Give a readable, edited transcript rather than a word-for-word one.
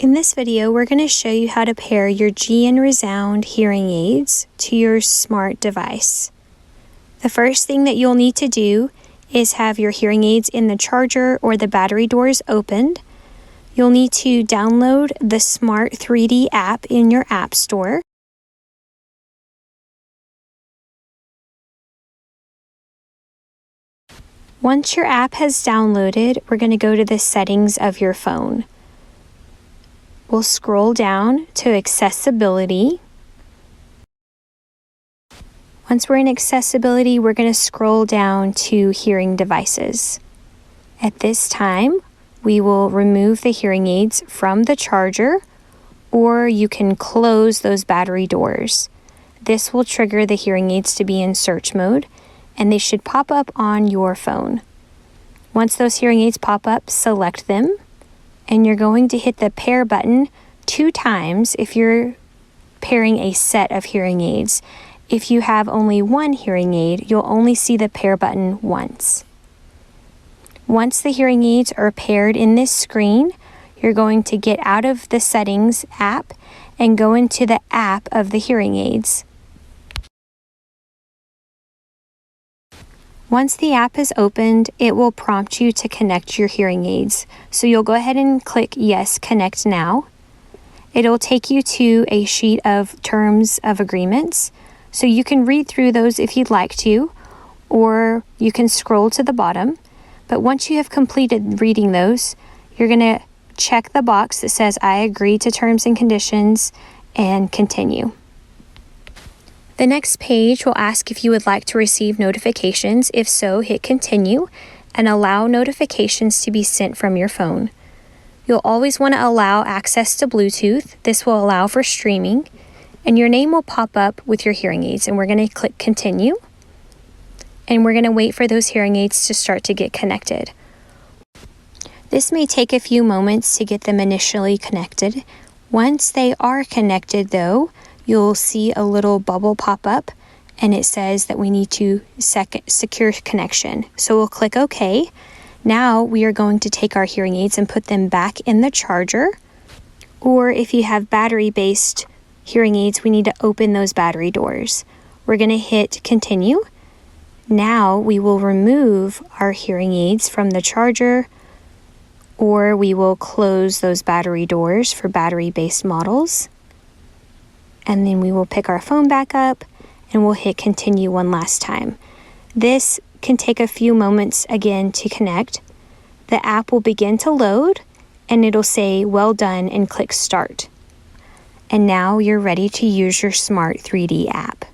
In this video, we're going to show you how to pair your GN ReSound hearing aids to your smart device. The first thing that you'll need to do is have your hearing aids in the charger or the battery doors opened. You'll need to download the Smart 3D app in your app store. Once your app has downloaded, we're going to go to the settings of your phone. We'll scroll down to Accessibility. Once we're in Accessibility, we're going to scroll down to Hearing Devices. At this time, we will remove the hearing aids from the charger, or you can close those battery doors. This will trigger the hearing aids to be in search mode, and they should pop up on your phone. Once those hearing aids pop up, select them, and you're going to hit the pair button 2 times if you're pairing a set of hearing aids. If you have only one hearing aid, you'll only see the pair button once. Once the hearing aids are paired in this screen, you're going to get out of the Settings app and go into the app of the hearing aids. Once the app is opened, it will prompt you to connect your hearing aids. So you'll go ahead and click Yes, Connect Now. It'll take you to a sheet of terms of agreements. So you can read through those if you'd like to, or you can scroll to the bottom. But once you have completed reading those, you're going to check the box that says I agree to terms and conditions and continue. The next page will ask if you would like to receive notifications. If so, hit continue and allow notifications to be sent from your phone. You'll always want to allow access to Bluetooth. This will allow for streaming, and your name will pop up with your hearing aids, and we're going to click continue, and we're going to wait for those hearing aids to start to get connected. This may take a few moments to get them initially connected. Once they are connected though, you'll see a little bubble pop up, and it says that we need to secure connection. So we'll click OK. Now we are going to take our hearing aids and put them back in the charger. Or if you have battery-based hearing aids, we need to open those battery doors. We're going to hit continue. Now we will remove our hearing aids from the charger, or we will close those battery doors for battery-based models. And then we will pick our phone back up and we'll hit continue one last time. This can take a few moments again to connect. The app will begin to load and it'll say well done and click start. And now you're ready to use your Smart 3D app.